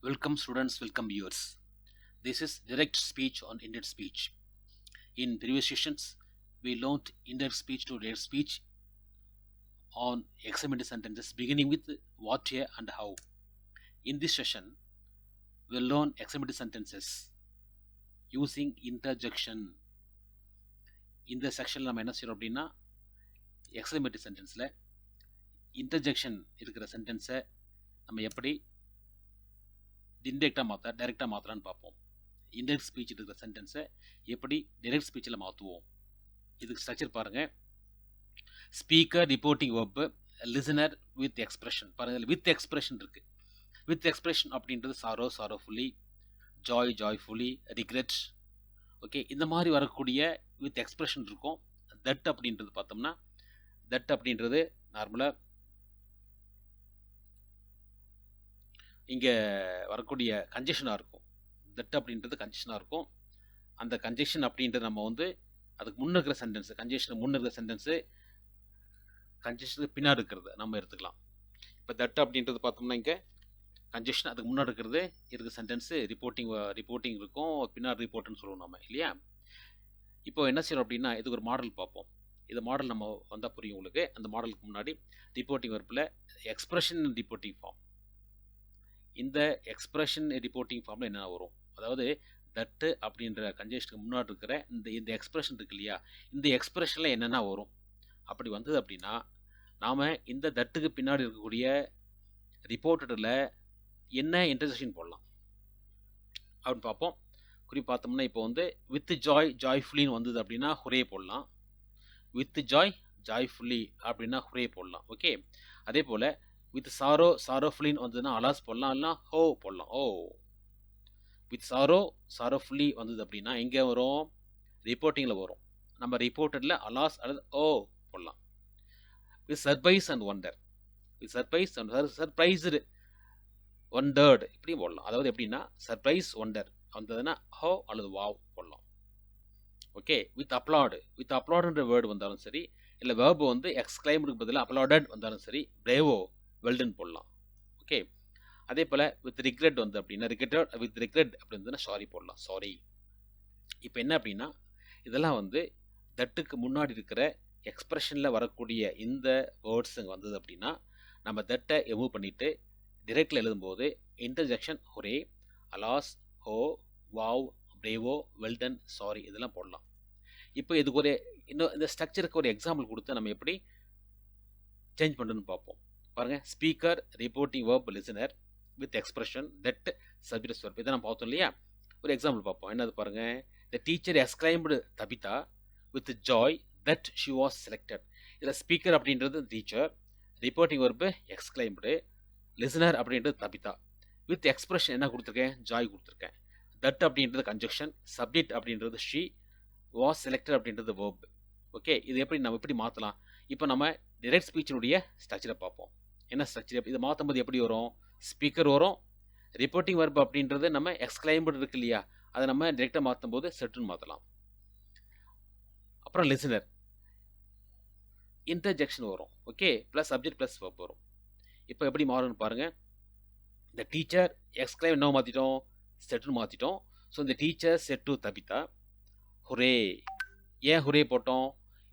Welcome students, welcome viewers. This is direct speech on indirect speech. In previous sessions, we learned indirect speech to direct speech on examined sentences beginning with what, where and how. In this session, we'll learn examined sentences using interjection. இந்த செக்ஷனில் நம்ம என்ன செய்யறோம் அப்படின்னா எக்ஸாமேட்டிவ் சென்டென்ஸில் interjection இருக்கிற சென்டென்ஸை நம்ம எப்படி இன்டெரக்டாக டைரெக்டாக மாற்றலான்னு பார்ப்போம். இன்டெரக்ட் ஸ்பீச் இருக்கிற சென்டென்ஸை எப்படி டைரெக்ட் ஸ்பீச்சில் மாற்றுவோம். இதுக்கு ஸ்ட்ரக்சர் பாருங்கள். Speaker reporting verb, listener with expression. பாருங்கள், வித் எக்ஸ்பிரஷன் இருக்குது. வித் எக்ஸ்பிரஷன் அப்படின்றது sorrow sorrowfully, joy joyfully, regret. Okay, இந்த மாதிரி வரக்கூடிய வித் எக்ஸ்பிரஷன் இருக்கும். தட் அப்படின்றது பார்த்தோம்னா, தட் அப்படின்றது நார்மலாக இங்கே வரக்கூடிய கன்ஜெஷனாக இருக்கும். தட் அப்படின்றது கன்ஜெஷனாக இருக்கும். அந்த கன்ஜெஷன் அப்படின்றது நம்ம வந்து அதுக்கு முன்னே இருக்கிற சென்டென்ஸு, கன்ஜெஷனுக்கு முன்னே இருக்கிற சென்டென்ஸு கன்ஜெஷனுக்கு பின்னாடி இருக்கிறது நம்ம எடுத்துக்கலாம். இப்போ தட் அப்படின்றது பார்த்தோம்னா இங்கே கன்ஜெஷன், அதுக்கு முன்னாடி இருக்கிறது இருக்கிற சென்டென்ஸு ரிப்போர்ட்டிங் இருக்கும், பின்னாடி ரிப்போர்ட்னு சொல்லுவோம் நம்ம, இல்லையா? இப்போ என்ன செய்யறோம் அப்படின்னா, இதுக்கு ஒரு மாடல் பார்ப்போம். இந்த மாடல் நம்ம வந்தால் புரியும் உங்களுக்கு. அந்த மாடலுக்கு முன்னாடி ரிப்போர்ட்டிங் வெர்பில் எக்ஸ்பிரஷன் ரிப்போர்ட்டிங் ஃபார்ம். இந்த எக்ஸ்பிரஷன் ரிப்போர்ட்டிங் ஃபார்மில் என்னென்ன வரும், அதாவது தட்டு அப்படின்ற கன்ஜெஷனுக்கு முன்னாடி இருக்கிற இந்த எக்ஸ்பிரஷன் இருக்கு இல்லையா, இந்த எக்ஸ்பிரஷனில் என்னென்ன வரும். அப்படி வந்தது அப்படின்னா நாம் இந்த தட்டுக்கு பின்னாடி இருக்கக்கூடிய ரிப்போர்ட்டடில் என்ன இன்டர்ஜெக்ஷன் போடலாம் அப்படின்னு பார்ப்போம். குறிப்பாக பார்த்தோம்னா இப்போ வந்து வித் ஜாய் ஜாய்ஃபுல்லின்னு வந்தது அப்படின்னா ஹுரே போடலாம். வித் ஜாய் ஜாய்ஃபுல்லி அப்படின்னா ஹுரே போடலாம். ஓகே, அதே போல் வித் சாரோ சாரோஃபுல்லின்னு வந்ததுன்னா அலாஸ் போடலாம், இல்லைனா ஹோ போடலாம். ஓ, வித் சாரோ சாரோஃபுல்லி வந்தது அப்படின்னா எங்கே வரும், ரிப்போர்ட்டிங்கில் வரும். நம்ம ரிப்போர்ட்டடில் அலாஸ் அல்லது ஓ போடலாம். With surprise and wonder, with surprise and surprised wondered இப்படி போடலாம். அதாவது எப்படின்னா சர்ப்ரைஸ் ஒண்டர் வந்ததுன்னா ஹோ அல்லது வாவ் போடலாம். ஓகே, வித் அப்ளாடு, வித் அப்ளாடுன்ற வேர்டு வந்தாலும் சரி, இல்லை வேர்பு வந்து எக்ஸ்கிளைம்டுக்கு பதிலாக அப்ளாடட் வந்தாலும் சரி, பிரேவோ வெல்டன் போடலாம். ஓகே, அதே போல் வித் ரிக்ரெட் வந்து அப்படின்னா ரிக்ரெட்டட், வித் ரிக்ரெட் அப்படி இருந்ததுன்னா சாரி போடலாம், சாரி. இப்போ என்ன அப்படின்னா இதெல்லாம் வந்து தட்டுக்கு முன்னாடி இருக்கிற எக்ஸ்பிரஷனில் வரக்கூடிய இந்த வேர்ட்ஸுங்க வந்தது அப்படின்னா நம்ம தட்டை ரிமூவ் பண்ணிவிட்டு டிரெக்டில் எழுதும்போது இன்டர்ஜெக்ஷன் ஹுரே, அலாஸ், ஹோ, வாவ், பிரேவோ, வெல்டன், சாரி இதெல்லாம் போடலாம். இப்போ இதுக்கு ஒரு இன்னும் இந்த ஸ்ட்ரக்சருக்கு ஒரு எக்ஸாம்பிள் கொடுத்து நம்ம எப்படி சேஞ்ச் பண்ணுறதுன்னு பார்ப்போம். பாருங்கள், speaker reporting verb listener with expression that subject verb இதை நம்ம பார்த்தோம் இல்லையா. ஒரு எக்ஸாம்பிள் பார்ப்போம். என்னது பாருங்கள், the teacher exclaimed Tabitha with Joy that she was selected. இதில் ஸ்பீக்கர் அப்படின்றது teacher, reporting verb exclaimed, listener அப்படின்றது தபிதா. வித் எக்ஸ்பிரஷன் என்ன கொடுத்துருக்கேன், ஜாய் கொடுத்துருக்கேன். தட் அப்படின்றது கன்ஜெக்ஷன், சப்ஜெக்ட் அப்படின்றது ஷி, வாஸ் செலக்டட் அப்படின்றது வேர்ப். ஓகே, இது எப்படி நம்ம எப்படி மாற்றலாம். இப்போ நம்ம டைரக்ட் ஸ்பீச்சினுடைய ஸ்ட்ரக்சரை பார்ப்போம். என்ன ஸ்ட்ரக்சர், இதை மாற்றும் போது எப்படி வரும், ஸ்பீக்கர் வரும், ரிப்போர்ட்டிங் வெர்ப் அப்படின்றது நம்ம எக்ஸ்கிளைம்டு இருக்கு இல்லையா, அதை நம்ம டைரெக்டாக மாற்றும் போது செட்டுன்னு மாற்றலாம். அப்புறம் லிசனர், இன்டர்ஜெக்ஷன் வரும். Okay, plus subject plus verb வரும். இப்போ எப்படி மாறும்னு பாருங்கள். இந்த டீச்சர் எக்ஸ்கிளைம் என்ன மாற்றிட்டோம், செட்டுன்னு மாற்றிட்டோம். ஸோ இந்த டீச்சர் செட் டு தபிதா ஹுரே. ஏன் ஹுரே போட்டோம்,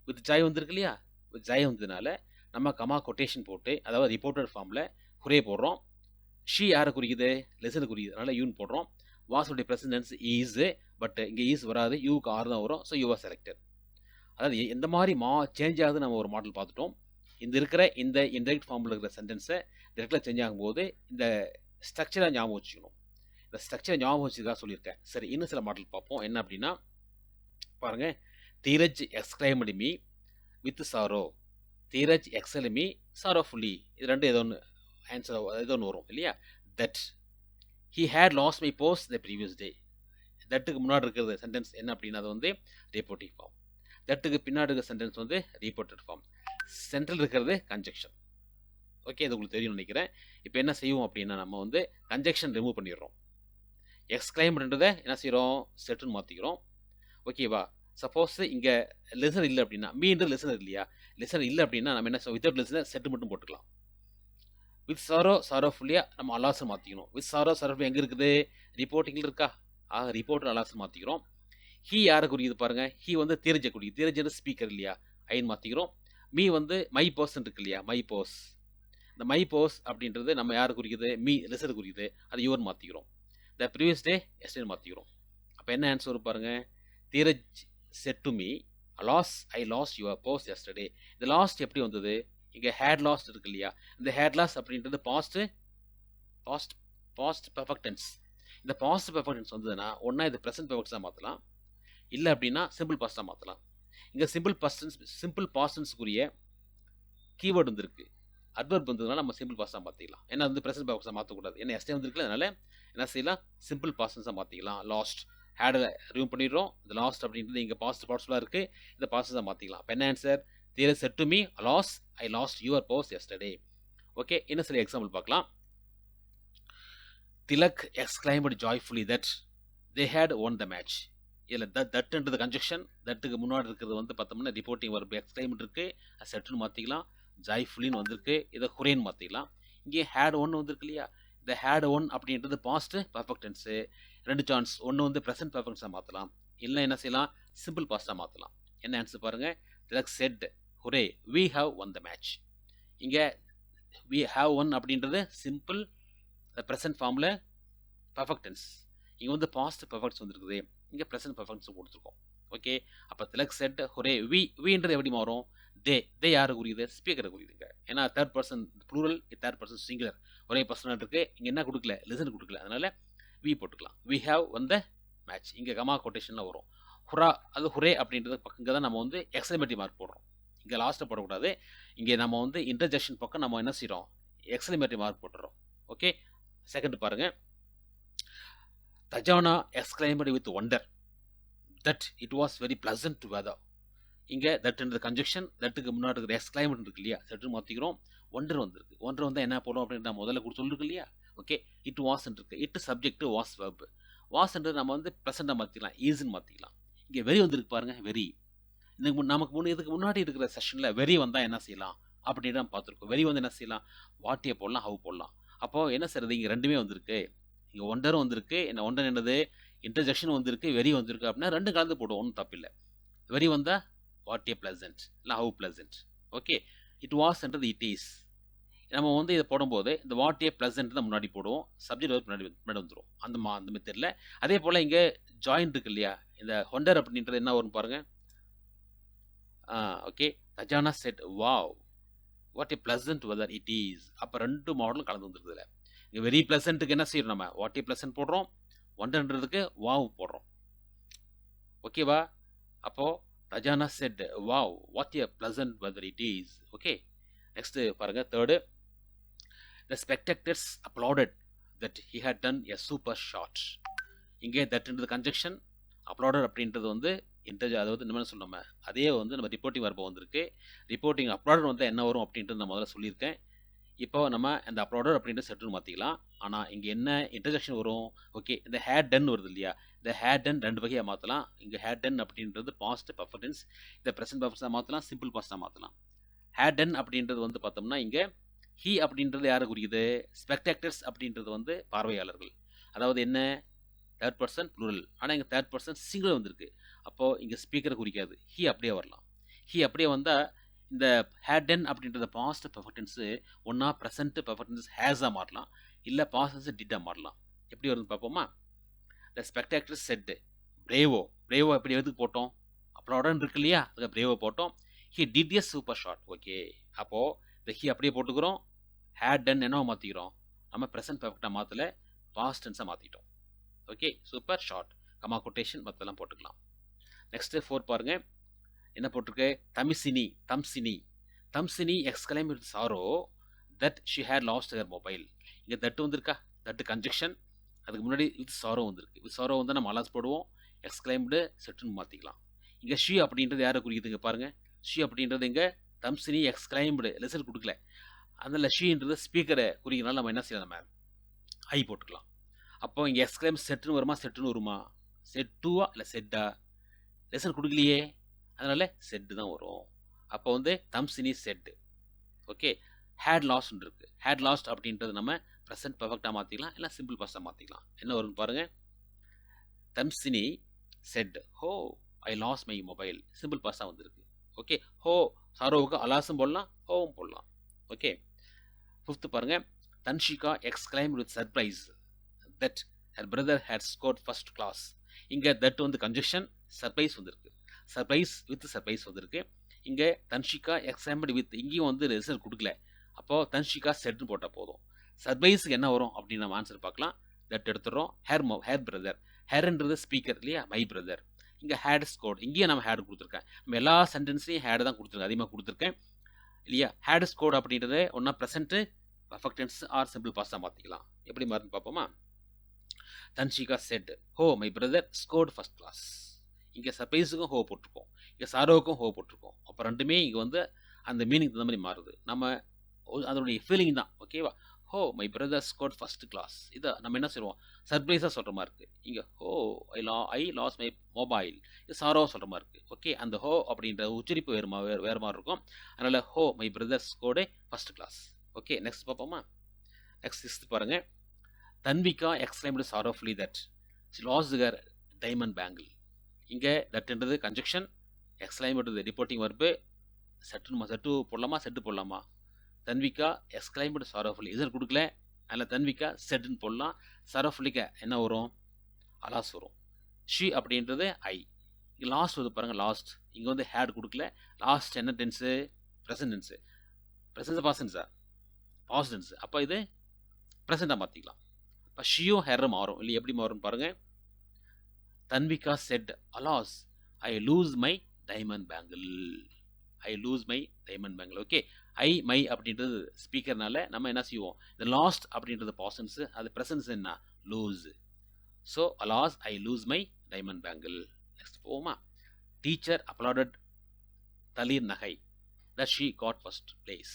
வித் ஜாய் வந்துருக்கு இல்லையா, வித் ஜாய் வந்ததுனால நம்ம கமா கொட்டேஷன் போட்டு, அதாவது ரிப்போர்ட்டட் ஃபார்மில் ஹுரே போடுறோம். ஷி யாரை குறிக்குது, லெசனை குறிக்குது, அதனால் யூன்னு போடுறோம். வாஸுடைய ப்ரெசன்டென்ஸ் ஈஸு, பட் இங்கே ஈஸ் வராது, யூக்கு ஆர் தான் வரும். So you are selected. அதாவது எந்த மாதிரி சேஞ்ச் ஆகுது நம்ம ஒரு மாடல் பார்த்துட்டோம். இந்த இருக்கிற இந்த இன்டெரக்ட் ஃபார்மில் இருக்கிற சென்டென்ஸை டைரெக்டாக சேஞ்ச் ஆகும்போது இந்த ஸ்ட்ரக்சரை ஞாபகம் வச்சுக்கணும். இந்த ஸ்ட்ரக்சரை ஞாபகம் வச்சுக்கா சொல்லியிருக்கேன். சரி, இன்னும் சில மாடல் பார்ப்போம். என்ன அப்படின்னா பாருங்கள், Dheeraj exclaimed me with sorrow, Dheeraj excel me sorrowfully, இது ரெண்டு ஏதோ ஒன்று ஆன்சர் ஏதோ ஒன்று வரும் இல்லையா. That he had lost my post the previous day. தட்டுக்கு முன்னாடி இருக்கிற சென்டென்ஸ் என்ன அப்படின்னா அது வந்து ரிப்போர்ட்டிங் ஃபார்ம். தட்டுக்கு பின்னாடி இருக்கிற சென்டென்ஸ் வந்து ரிப்போர்ட்டட் ஃபார்ம். சென்ட்ரல் இருக்கிறது கன்ஜெக்ஷன். ஓகே, இது உங்களுக்கு தெரியும்னு நினைக்கிறேன். இப்போ என்ன செய்வோம் அப்படின்னா நம்ம வந்து கன்ஜெக்ஷன் ரிமூவ் பண்ணிடுறோம். எக்ஸ்கிளைம்டுன்றதை என்ன செய்கிறோம், செட்டுன்னு மாற்றிக்கிறோம். ஓகேவா. சப்போஸ் இங்கே லெசன் இல்லை அப்படின்னா, மீன்றது லெசனர் இல்லையா, லெசன் இல்லை அப்படின்னா நம்ம என்ன வித்தவுட் லெசனர் செட்டு மட்டும் போட்டுக்கலாம். வித் சாரோ சாரோஃபுல்லியாக நம்ம அலாஸ் மாற்றிக்கணும். வித் சாரோ சாரோஃபுல் எங்கே இருக்குது? ரிப்போர்ட்டிங்கில் இருக்கா? Report alas மாற்றிக்கிறோம். ஹீ யாரை குறிக்குது பாருங்க. ஹீ வந்து தீரஜை குறிக்குது. தீரஜ் ஸ்பீக்கர் இல்லையா? ஐன்னு மாற்றிக்கிறோம். மீ வந்து மை பர்சன் இருக்கு இல்லையா? மை போஸ். இந்த மை போஸ் அப்படின்றது நம்ம யாரை குறிக்குது? மீ லிசர் குறிக்குது. அது யுவர் மாற்றிக்கிறோம். த ப்ரீவியஸ் டே எஸ்டே மாற்றிக்கிறோம். அப்போ என்ன ஆன்சர் பாருங்க. Dheeraj said to me I lost your post yesterday. இந்த லாஸ்ட் எப்படி வந்தது? இங்கே ஹேட் லாஸ்ட் இருக்கு இல்லையா? இந்த ஹேட் லாஸ்ட் அப்படின்றது பாஸ்ட் பெர்ஃபெக்ட் டென்ஸ். இந்த பாஸ்ட் பெர்ஃபெக்ட் டென்ஸ் வந்ததுன்னா ஒன்றா இது ப்ரெசன்ட் பெர்ஃபெக்ட்ஸாக மாற்றலாம், இல்லை அப்படின்னா சிம்பிள் பாஸ்ட்டாக மாற்றலாம். இங்கே சிம்பிள் பாஸ்டன்ஸுக்குரிய கீவேர்டு வந்துருக்கு. அட்வர்ப் வந்ததுனால நம்ம சிம்பிள் பாஸ்ட்டாக மாற்றிக்கலாம். ஏன்னா வந்து ப்ரெசன்ட் பெர்ஃபெக்ட்ஸாக மாற்றக்கூடாது. ஏன்னா எஸ்டே வந்துருக்குல, அதனால என்ன செய்யலாம்? சிம்பிள் பாஸ்டன்ஸாக மாற்றிக்கலாம். லாஸ்ட் ஹேடை ரிமூவ் பண்ணிடுறோம். இந்த லாஸ்ட் அப்படின்றது இங்கே பாஸ்ட் பார்ட்ஸ்லாம் இருக்குது. இந்த பாஸ்டன்ஸாக மாற்றிக்கலாம். அப்போ என்ன answer? There is said to me, I lost your purse yesterday. Okay, இன்னும் சில எக்ஸாம்பிள் பார்க்கலாம். Tilak exclaimed joyfully that they had won the match. இதில் தட்ன்றது கன்ஜெக்ஷன். தட்டுக்கு முன்னாடி இருக்கிறது வந்து பார்த்தோம்னா ரிப்போர்ட்டிங் வர்பு எக்ஸ்கிளைம்டு இருக்குது. செட்டுன்னு மாற்றிக்கலாம். ஜாய்ஃபுல்லின்னு வந்திருக்கு. இதை ஹுரேன்னு மாற்றிக்கலாம். இங்கே ஹேட் ஒன் வந்திருக்கு இல்லையா? இந்த ஹேட் ஒன் அப்படின்றது பாஸ்ட் பர்ஃபெக்ட் டென்ஸு. 2 சான்ஸ். ஒன்று வந்து ப்ரெசன்ட் பர்ஃபெக்ட்ஸாக மாற்றலாம், இல்லை என்ன செய்யலாம்? சிம்பிள் பாஸ்ட்டாக மாற்றலாம். என்ன ஆன்சர் பாருங்கள். Tilak set ஹுரே we have won the match. இங்கே we have won அப்படின்றது சிம்பிள் ப்ரெசன்ட் ஃபார்மில் பர்ஃபெக்ட் டென்ஸ். இங்கே வந்து பாஸ்ட் பர்ஃபெக்ட்ஸ் வந்துருக்குது. இங்கே ப்ரெசன்ட் பர்ஃபெக்ட்ஸ் கொடுத்துருக்கோம். ஓகே, அப்போ திலக் செட் ஹுரே வீன்றது எப்படி மாறும்? தே யாரை குறியுது? ஸ்பீக்கரை குறியுதுங்க. ஏன்னா third person plural, third person singular, ஒரே பர்சனாக இருக்குது. இங்கே என்ன கொடுக்கல? லிசன் கொடுக்கல. அதனால் வி போட்டுக்கலாம். we have won the match. இங்கே கமா கொட்டேஷனில் வரும். ஹுரா அது ஹுரே அப்படின்றது பக்கம் தான் நம்ம வந்து எக்ஸ்க்ளமேட்டிவ் மார்க் போடுறோம். இங்கே லாஸ்ட்டை போடக்கூடாது. இங்கே நம்ம வந்து இன்டர்ஜெக்ஷன் பக்கம் நம்ம என்ன செய்கிறோம்? எக்ஸ்க்ளமேட்டிவ் மார்க் போட்டுறோம். ஓகே, செகண்ட் பாருங்க. Tajana exclaimed with wonder that it was very pleasant to weather. இங்கே தட்ன்றது கன்ஜெக்ஷன். தட்டுக்கு முன்னாடி இருக்கிற எக்ஸ்க்ளைம்டு இருக்கு இல்லையா? சற்று மாற்றிக்கிறோம். ஒண்டர் வந்திருக்கு. ஒண்டர் வந்து என்ன போடும் அப்படின்னு நான் முதல்ல கூட சொல்லிருக்கு இல்லையா? ஓகே, இட் வாஸ் இருக்கு. It subject, was verb. வாஸ்ன்றது நம்ம வந்து ப்ரெசென்ட்டாக மாற்றிக்கலாம், ஈஸின்னு மாற்றிக்கலாம். இங்கே வெரி வந்திருக்கு பாருங்க. வெரி இதுக்கு முன்னாடி இருக்கிற செஷனில் வெரி வந்தால் என்ன செய்யலாம் அப்படின்னு தான் பார்த்துருக்கோம். வெரி வந்து என்ன செய்யலாம்? வாட்டியை போடலாம், ஹவு போடலாம். அப்போது என்ன செய்யறது? இங்கே ரெண்டுமே வந்திருக்கு. இங்கே ஒண்டரும் வந்திருக்கு. என்ன ஒண்டர் என்னது? இன்டர்ஜெக்ஷன் வந்திருக்கு, வெரி வந்திருக்கு. அப்படின்னா ரெண்டு கலந்து போடுவோம், ஒன்றும் தப்பில்லை. வெரி வந்தால் வாட்டியே பிளசன்ட், இல்லை ஹவு பிளசன்ட். ஓகே, இட் வாஸ்ன்றது இட் இஸ். நம்ம வந்து இதை போடும்போது இந்த வாட்டியே பிளசன்ட் தான் முன்னாடி போடுவோம். சப்ஜெக்ட் வந்து முன்னாடி வந்துடும். அந்த மெத்தடில். அதே போல் இங்கே ஜாயின் இருக்கு இல்லையா? இந்த ஒண்டர் அப்படின்றது என்ன வரும் பாருங்கள். Okay, Tajana said wow what a pleasant weather it is. அப்போ ரெண்டு மாடலும் கலந்து வந்துருக்குதுல. இங்கே வெரி பிளசன்ட்டுக்கு என்ன செய்யறோம்? நம்ம வாட் ஏ பிளசன்ட் போடுறோம். ஒண்டர்ன்றதுக்கு வாவ் போடுறோம். ஓகேவா? அப்போது Tajana said wow what a pleasant weather it is. Okay, next பாருங்கள். Third, the spectators applauded that he had done a super shot. இங்கே தட்ன்றது கன்ஜெக்ஷன். அப்ளாடட் அப்படின்றது வந்து அதாவது என்ன சொல்லணும்? அதே வந்து நம்ம ரிப்போர்ட்டிங் வரப்போ வந்திருக்கு. ரிப்போர்ட்டிங் அப்ளாடட் வந்து என்ன வரும் அப்படின்றது நான் முதல்ல சொல்லியிருக்கேன். இப்போ நம்ம இந்த அப்ளாடட் அப்படின்ட்டு செட்டுன்னு மாற்றிக்கலாம். ஆனால் இங்கே என்ன இன்டர்ஜெக்ஷன் வரும்? ஓகே, இந்த ஹேட் டன் வருது இல்லையா? இந்த ஹேட் டன் ரெண்டு வகையாக மாற்றலாம். இங்கே ஹேட் டன் அப்படின்றது பாஸ்ட் பர்ஃபெக்டன்ஸ். இந்த ப்ரெசன்ட் பர்ஃபெக்டாக மாற்றலாம், சிம்பிள் பாஸ்ட்டாக மாற்றலாம். ஹேட் டன் அப்படின்றது வந்து பார்த்தோம்னா இங்கே ஹீ அப்படின்றது யாரை குறிக்குது? ஸ்பெக்டேட்டர்ஸ் அப்படின்றது வந்து பார்வையாளர்கள். அதாவது என்ன? Third person plural. ஆனால் இங்கே தேர்ட் பர்சன் சிங்கிள் வந்திருக்கு. அப்போது இங்கே ஸ்பீக்கரை குறிக்காது. ஹீ அப்படியே வரலாம். ஹீ அப்படியே வந்தால் இந்த ஹேட் டன் அப்படின்றத பாஸ்ட் பெர்ஃபெக்டன்ஸு ஒன்றா ப்ரெசன்ட் பெர்ஃபெக்டன்ஸ் ஹேஸாக மாறலாம், இல்லை பாஸ்ட் டிட்டாக மாறலாம். எப்படி வருதுன்னு பார்ப்போமா? The spectators said bravo. Bravo எப்படி எதுக்கு போட்டோம்? அப்ளாடட் இருக்கு இல்லையா? அதுக்கு பிரேவோ போட்டோம். He did a super shot. Okay, அப்போது இந்த ஹி அப்படியே போட்டுக்கிறோம். ஹேட் டன் என்னவோ மாற்றிக்கிறோம்? நம்ம ப்ரெசன்ட் பெர்ஃபெக்டாக மாற்றலை, பாஸ்ட் டென்ஸாக மாற்றிட்டோம். Okay, super shot, comma quotation மற்றெல்லாம் போட்டுக்கலாம். நெக்ஸ்ட்டு 4 பாருங்க. என்ன போட்டிருக்கு? Tamsini exclaim with sorrow that she had lost her mobile. இங்கே தட்டு வந்திருக்கா? That conjunction. அதுக்கு முன்னாடி வித் சாரோ வந்திருக்கு. வித் சாரோ வந்து நம்ம அலாஸ் போடுவோம். எக்ஸ்கிளைம்டு செட்டுன்னு மாற்றிக்கலாம். இங்கே ஷி அப்படின்றது யாரை குறிக்குதுங்க பாருங்கள். ஷி அப்படின்றது இங்கே தம்சினி எக்ஸ்கிளைம்டு லெசன் கொடுக்கல. அதில் ஷீன்றது ஸ்பீக்கரை குறிக்கிறனால நம்ம என்ன செய்யலாம்? நம்ம ஐ போட்டுக்கலாம். அப்போ இங்கே எக்ஸ்கிளைம் செட்டுன்னு வருமா, செட்டுன்னு வருமா? செட்டுவா இல்லை செட்டா? லெசன் கொடுக்கலையே, அதனால் செட்டு தான் வரும். அப்போ வந்து தம்சினி செட்டு. ஓகே, ஹேட் லாஸ்ட்னு இருக்கு. ஹேட் லாஸ்ட் அப்படின்றது நம்ம ப்ரெசன்ட் பெர்ஃபெக்டாக மாற்றிக்கலாம், இல்லை சிம்பிள் பாஸ்டாக மாற்றிக்கலாம். என்ன வரும்னு பாருங்கள். தம்சினி செட் ஹோ ஐ லாஸ் மை மொபைல், சிம்பிள் பாஸ்டாக வந்திருக்கு. ஓகே, ஹோ சாரோவுக்கு அலாஸும் போடலாம், ஹோவும் போடலாம். ஓகே, ஃபிஃப்த்து பாருங்கள். Dhanshika exclaimed with surprise that her brother had scored first class. இங்கே தட் வந்து கன்ஜெக்ஷன், சர்ப்ரைஸ் வந்திருக்கு. சர்ப்ரைஸ் வித் சர்ப்ரைஸ் வந்திருக்கு. இங்கே தன்ஷிகா எக்ஸாம்பிள் வித், இங்கேயும் வந்து ரிசல்ட் கொடுக்கல. அப்போது தன்ஷிகா செட்னு போட்டால் போதும். சர்ப்ரைஸுக்கு என்ன வரும் அப்படின்னு நம்ம ஆன்சர் பார்க்கலாம். தட் எடுத்துடுறோம். ஹேர் பிரதர், ஹேர்ன்றது ஸ்பீக்கர் இல்லையா, மை பிரதர். இங்கே ஹேட் ஸ்கோர்ட், இங்கேயும் நம்ம ஹேட் கொடுத்துருக்கேன். நம்ம எல்லா சென்டென்ஸ்லையும் ஹேடு தான் கொடுத்துருக்கேன், அதிகமாக கொடுத்துருக்கேன் இல்லையா. ஹேட் ஸ்கோர்ட் அப்படின்றது ஒன்றா present perfect tense or simple பாஸ்டாக மாற்றிக்கலாம். எப்படி மாறுன்னு பார்ப்போமா. Dhanshika said oh my brother scored first class. இங்கே சர்ப்ரைஸுக்கும் ஹோ போட்டிருக்கோம், இங்கே சாரோவுக்கும் ஹோ போட்டிருக்கோம். அப்போ ரெண்டுமே இங்கே வந்து அந்த மீனிங் தகுந்த மாதிரி மாறுது. நம்ம அதனுடைய ஃபீலிங் தான். ஓகேவா. Oh my brother scored first class, இதை நம்ம என்ன சொல்லுவோம், சர்ப்ரைஸாக சொல்கிற மாதிரி இருக்குது. இங்கே ஹோ ஐ லாஸ் மை மொபைல், இது சாரோவாக சொல்கிற மாதிரி இருக்குது. ஓகே, அந்த ஹோ அப்படின்ற உச்சரிப்பு வேறு மாதிரி இருக்கும். அதனால் oh my brother scored first class. Okay, next பார்ப்போமா. நெக்ஸ்ட் சிக்ஸ்த் பாருங்கள். Thanvika exclaimed sorrowfully that she lost her diamond bangle. இங்கே தட்ன்றது conjunction, exclaimed reporting verb. Said போடலாமா, செட்டு போடலாமா. தன்விகா எக்ஸ்கிளைம்டு சாரோஃபுல்லி, இதர் கொடுக்கல, அதில் தன்விகா செட்டுன்னு போடலாம். சாரோஃபுல்லிக்கு என்ன வரும், அலாஸ் வரும். ஷி அப்படின்றது ஐ. இங்கே லாஸ்ட் வந்து பாருங்கள், லாஸ்ட். இங்கே வந்து ஹேட் கொடுக்கல. லாஸ்ட் என்ன டென்ஸு, ப்ரெசன்ட் டென்ஸு. ப்ரெசன்ட் பாஸ்டென்ஸா, பாஸ்ட் டென்ஸு. அப்போ இது ப்ரெசென்ட்டாக மாற்றிக்கலாம். இப்போ ஷியும் ஹெரும் மாறும் இல்லை, எப்படி மாறும்னு பாருங்கள். Tanvika set alas I lose my diamond bangle, I lose my diamond bangle. Okay, I my அப்படின்றது ஸ்பீக்கர்னால நம்ம என்ன செய்வோம், இந்த லாஸ்ட் அப்படின்றது பாசன்ஸு, அது ப்ரெசன்ஸ் என்ன, lose. So alas I lose my diamond bangle. Next போவோமா. டீச்சர் அப்ளாடட் தலீர் நகை that she got first place.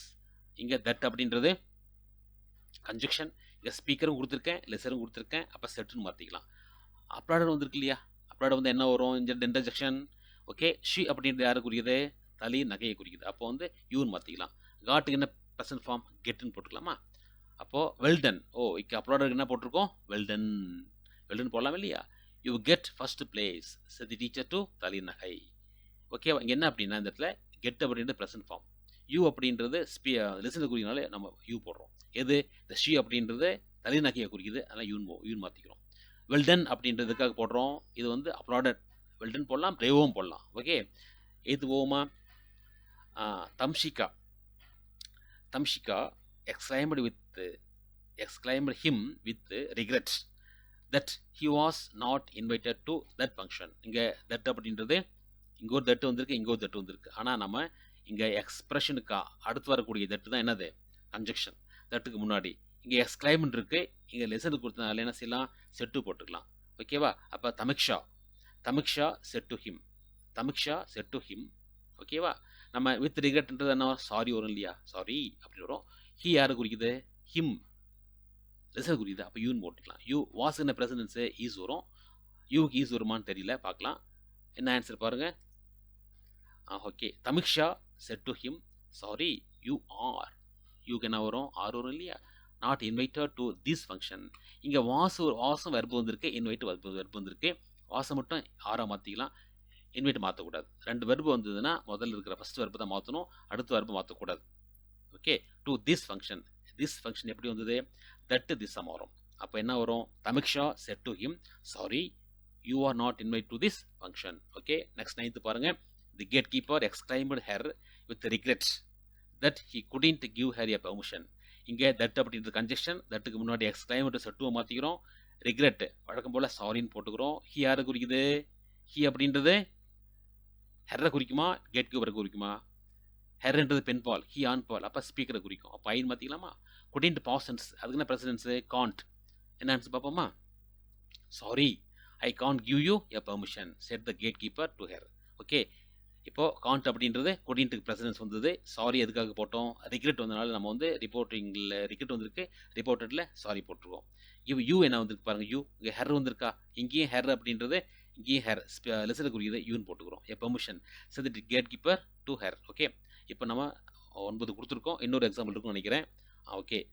இங்கே தட் அப்படின்றது கன்ஜெக்ஷன், இங்கே ஸ்பீக்கரும் கொடுத்துருக்கேன், லெசரும் கொடுத்துருக்கேன். அப்போ செட்டுன்னு மாற்றிக்கலாம். அப்ளாடட் வந்திருக்கு இல்லையா, அப்ளாடட் வந்து என்ன வரும், இந்த இன்டர்ஜெக்ஷன். ஓகே, ஷீ அப்படின்றது யாரு குறிக்குது, தலீர் நகையை குறிக்குது. அப்போ வந்து யூன்னு மாற்றிக்கலாம். காட்டுக்கு என்ன ப்ரெசன்ட் ஃபார்ம், கெட்டுன்னு போட்டுக்கலாமா. அப்போது வெல்டன், இங்கே அப்ளாடருக்கு என்ன போட்டிருக்கோம், வெல்டன். வெல்டன் போடலாம் இல்லையா. You get first place said the teacher to Thalir நகை. ஓகேவா. இங்கே என்ன அப்படின்னா இந்த இடத்துல கெட் அப்படின்றது ப்ரெசன்ட் ஃபார்ம், யூ அப்படின்றது லிசனை குறிக்கிறனால நம்ம யூ போடுறோம். எது, இந்த ஷீ அப்படின்றது தலீர் நகையை குறிக்குது, அதனால் யூன் மாற்றிக்கிறோம். வெல்டன் அப்படின்றதுக்காக போடுறோம். இது வந்து அப்ளாடட், வெல்டன் போடலாம், பிரேவும் போடலாம். ஓகே, எது போவோமா. தம்ஷிகா exclaimed him with regret that he was not invited to that function. இங்கே தட் அப்படின்றது இங்கே ஒரு தட்டு வந்திருக்கு, இங்கே ஒரு தட்டு வந்திருக்கு. ஆனால் நம்ம இங்கே எக்ஸ்பிரஷனுக்கு அடுத்து வரக்கூடிய தட்டு தான் என்னது, கன்ஜெக்ஷன். தட்டுக்கு முன்னாடி இங்கே எக்ஸ்கிளைம்னு இருக்குது, இங்கே லெசனுக்கு கொடுத்தனால என்ன செய்யலாம், செட்டு போட்டுக்கலாம். ஓகேவா. அப்போ Thamiksha said to him, Thamiksha said to him. ஓகேவா. நம்ம வித் ரிகரெட்ன்றது என்ன, சாரி வரும் இல்லையா, சாரி அப்படி வரும். ஹி யாரை குறிக்குது, ஹிம் லெசன் குறிக்குது. அப்போ யூன்னு போட்டுக்கலாம். யூ வாஸ் என்ன ப்ரெசன்டென்ஸு, ஈஸ் வரும். யூக்கு ஈஸ் வருமானு தெரியல, பார்க்கலாம். என்ன ஆன்சர் பாருங்கள். Okay, Thamiksha said to him sorry you are, யூக்கு என்ன வரும், ஆர் வரும் இல்லையா. Not invited to this function. இங்கே வாசம் வெர்பு வந்திருக்கு, இன்வைட் வெர்பு வந்திருக்கு. வாசம் மட்டும் ஆறாக மாற்றிக்கலாம், இன்வைட் மாற்றக்கூடாது. ரெண்டு வெர்பு வந்ததுன்னா முதல்ல இருக்கிற ஃபஸ்ட் வெர்பு தான் மாற்றணும், அடுத்த வெர்பு மாற்றக்கூடாது. Okay, to this function. This function எப்படி வந்தது, தட்டு திஸ் மாறும். அப்போ என்ன வரும், Thamiksha said to him sorry you are not invite to this function. Okay, next 9th பாருங்க. The gate keeper exclaimed her with regret that he couldn't give her a permission. இங்கே that அப்படின்றது conjunction, தட்டுக்கு முன்னாடி exclaimed செட்டுவை மாற்றிக்கிறோம். Regret வழக்கம் போல் சாரின்னு போட்டுக்கிறோம். He யாரை குறிக்குது, ஹி அப்படின்றது ஹெர்ரை குறிக்குமா, கேட் கீப்பரை குறிக்குமா. ஹெர்ன்றது பெண் பால், ஹி ஆன் பால், அப்போ ஸ்பீக்கரை குறிக்கும். அப்போ ஐன்னு மாற்றிக்கலாமா. குடின்ட் பாசன்ஸ், அதுக்கு என்ன ப்ரெசிடென்ஸு, காண்ட். என்ன ஆன்சர் பார்ப்போமா. Sorry I can't give you a permission said the gate keeper to her. Okay, இப்போது காண்ட் அப்படின்றது குடின்ட்டுக்கு ப்ரெசிடென்ஸ் வந்தது. சாரி எதுக்காக போட்டோம், ரிக்ரெட் வந்தனால நம்ம வந்து ரிப்போர்ட்டிங்கில் ரிக்ரெட் வந்திருக்கு, ரிப்போர்ட்டடில் சாரி போட்டிருக்கோம். யூ என்ன வந்திருக்கு பாருங்கள், யூ. இங்கே ஹெர் வந்திருக்கா, இங்கேயும் ஹெர் அப்படின்றது, இங்கேயும் ஹெர் லெசனுக்கு குறிக்கிறது யூன்னு போட்டுக்கிறோம். A permission said the gate keeper to her. Okay, இப்போ நம்ம 9 குடுத்துருக்கோம். இன்னொரு எக்ஸாம்பிள் இருக்கும்னு நெனைக்கிறேன். Okay.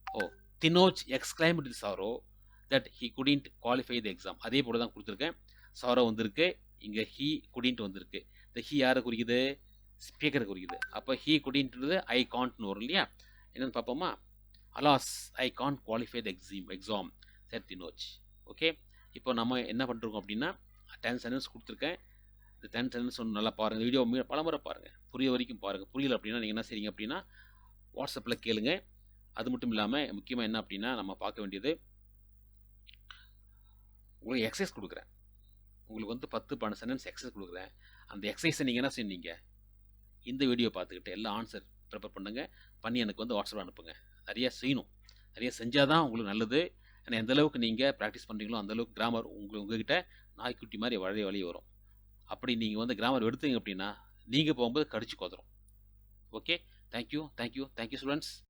Oh! Dinoj exclaimed with sorrow that he couldn't qualify the exam. அதே போல தான் குடுத்துருக்கேன். சாரோ வந்திருக்கு. இங்க ஹி குடின்ட் வந்திருக்கு. இந்த ஹி யார குறிக்குது? ஸ்பீக்கர குறிக்குது. அப்ப ஹி குடின்ட்றது ஐ கான்ட்ன்னு வரும் இல்லையா? என்னன்னு பார்ப்போமா? Alas I can't qualify the exam said Dinoj. Okay. இப்போ நம்ம என்ன பண்ணிருக்கோம் அப்படின்னா 10 சென்டென்ஸ் குடுத்துருக்கேன். இந்த 10 சென்டென்ஸ் நல்லா பாருங்க. வீடியோ பலமுறை பாருங்க. புரிய வரைக்கும் பாருங்க. புரியல அப்படின்னா நீங்க என்ன செய்றீங்க அப்படின்னா வாட்ஸ்அப்ல கேளுங்க. அது மட்டும் இல்லாம முக்கியமா என்ன அப்படின்னா நம்ம பார்க்க வேண்டியது உங்களுக்கு எக்சர்சைஸ் குடுக்குறேன். உங்களுக்கு வந்து 10, 12 சென்டென்ஸ் எக்சர்சைஸ் குடுக்குறேன். அந்த எக்சர்சைஸ நீங்க என்ன செய்றீங்க? இந்த வீடியோ பார்த்துக்கிட்டு எல்லா ஆன்சர் ப்ரிப்பேர் பண்ணுங்க. பண்ணி எனக்கு வந்து வாட்ஸ்அப்ல அனுப்புங்க. நெறைய செய்யணும். நெறைய செஞ்சா தான் உங்களுக்கு நல்லது. ஏன்னா எந்த அளவுக்கு நீங்க பிராக்டிஸ் பண்றீங்களோ அந்த அளவுக்கு கிராமர் உங்ககிட்ட நாய்க்குட்டி மாரி வழிய வரும். அப்படி நீங்க வந்து கிராமர் எடுத்தீங்க அப்படின்னா, நீங்க போகும்போது கடிச்சு கொதறும். ஓகே. Thank you students.